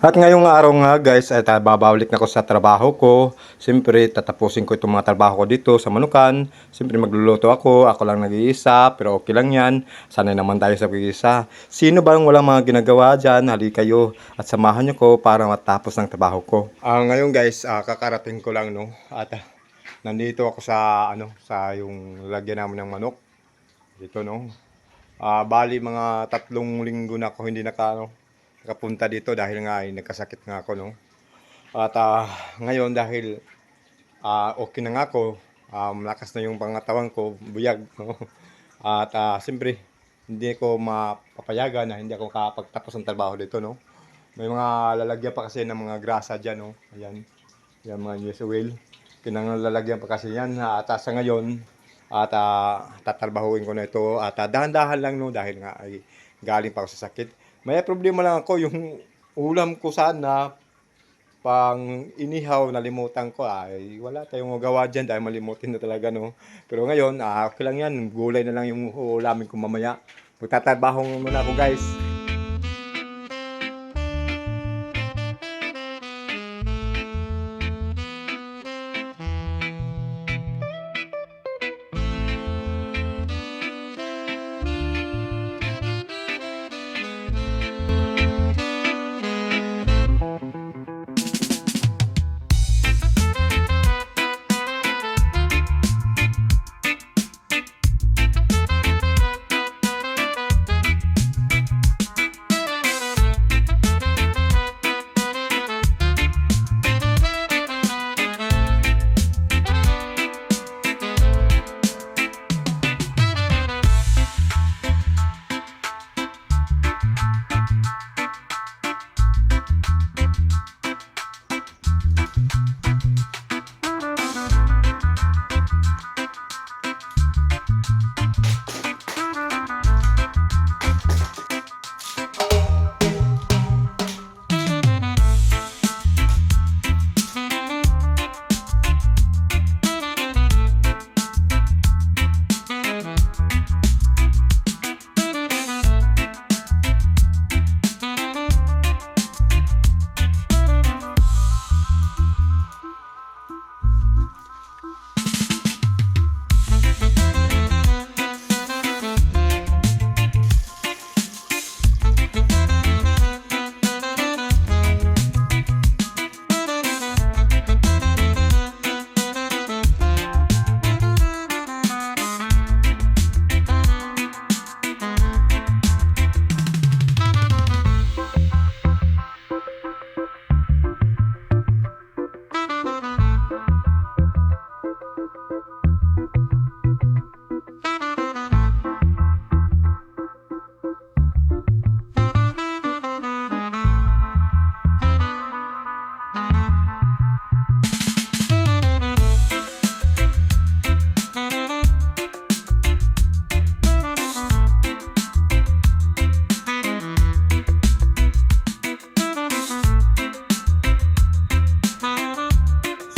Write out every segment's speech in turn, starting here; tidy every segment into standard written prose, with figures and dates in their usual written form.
At ngayong araw nga guys ay babalik na ako sa trabaho ko. Siyempre tatapusin ko itong mga trabaho ko dito sa Manukan. Siyempre magluluto ako lang nag-iisa pero okay lang yan. Sanay naman tayo sa pag-iisa. Sino ba ang walang mga ginagawa dyan? Hali kayo at samahan nyo ko para matapos ng trabaho ko. Ngayon guys, kakarating ko lang no. At nandito ako sa sa yung lagyan namin ng manok. Dito no. Bali mga 3 linggo na ako hindi nakapunta dito dahil nga ay nagkasakit nga ako no. At ngayon dahil okay na nga ako, malakas na yung pangatawan ko, buyag no. At siyempre hindi ko mapapayagan na hindi ako makapagtapos ng trabaho dito no. May mga lalagyan pa kasi ng mga grasa diyan no. Ayan. Yan mga US oil. Kinanglalagyan pa kasi yan at sa ngayon at tatrabahuin ko na ito at dahan-dahan lang no dahil nga ay galing pa ako sa sakit. May problema lang ako, yung ulam ko sana, pang inihaw, nalimutan ko, ay wala tayong magawa dyan dahil malimutin na talaga, no. Pero ngayon, okay lang yan, gulay na lang yung ulamin ko mamaya. Magtatrabaho muna ako guys.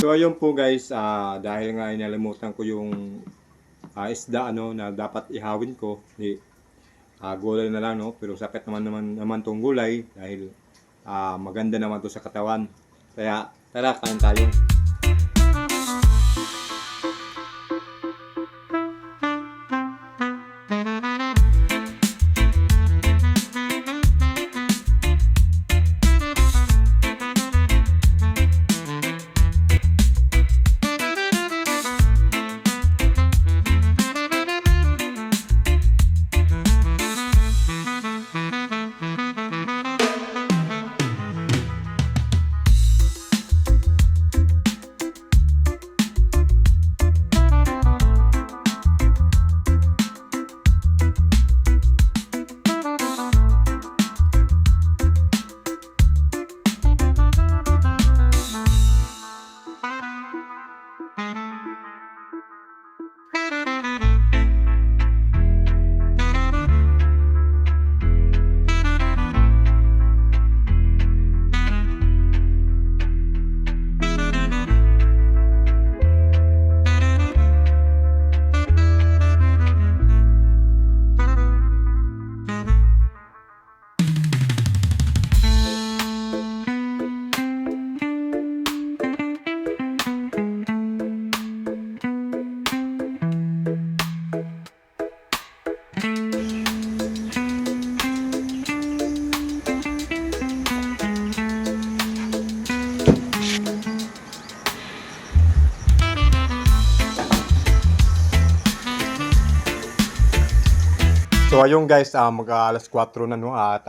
So ayun po guys, dahil nga inalimutan ko yung isda na dapat ihawin ko, gulay na lang no, pero sakit naman tong gulay dahil maganda naman to sa katawan. Kaya tara, kain tayo. So ayun guys, mag alas 4 na no at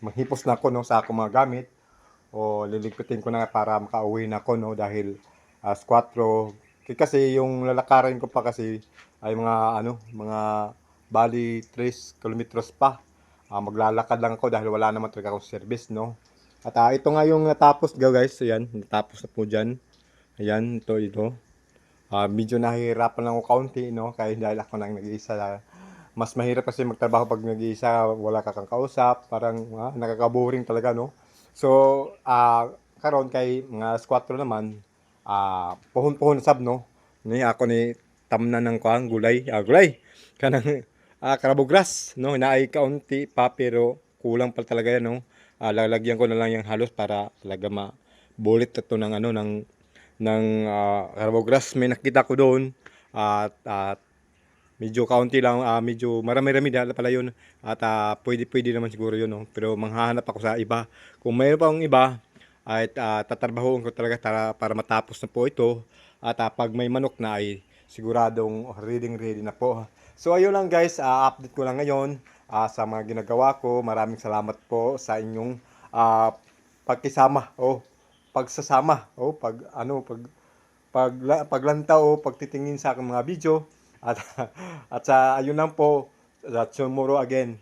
maghipos na ako no sa akong mga gamit o liligpitin ko na para makauwi na ako no dahil alas 4 kasi yung lalakarin ko pa kasi ay mga bali 3 kilometers pa. Maglalakad lang ako dahil wala naman talaga akong service no. At ito nga yung natapos guys, ayan, natapos na po diyan. Ayan, ito. Medyo nahihirapan lang ako kaunti, no? Kahit dahil ako nang nag-iisa. Mas mahirap kasi magtrabaho pag nag-iisa, wala ka kang kausap, parang nakaka-boring talaga, no? So, karon kay mga alas 4 naman, puhon-puhon sab, no? Ni ako ni tamnan ng kuang gulay, gulay. Kanang karabogras, no? Naay kaunti pa pero kulang pa talaga yan, no? Lalagyan ko na lang yung halos para talaga mabulit ito ng Carabogras. May nakita ko doon at medyo kaunti lang, medyo marami-rami dahil pala yun at pwede naman siguro yun, no? Pero manghahanap ako sa iba. Kung mayroon pang iba at tatrabahoon ko talaga para matapos na po ito at pag may manok na ay siguradong ready na po. So ayun lang guys, update ko lang ngayon sa mga ginagawa ko. Maraming salamat po sa inyong pagkisama pagsasama paglantaw o pagtitingin sa aking mga video at at sa ayun lang po, tomorrow again.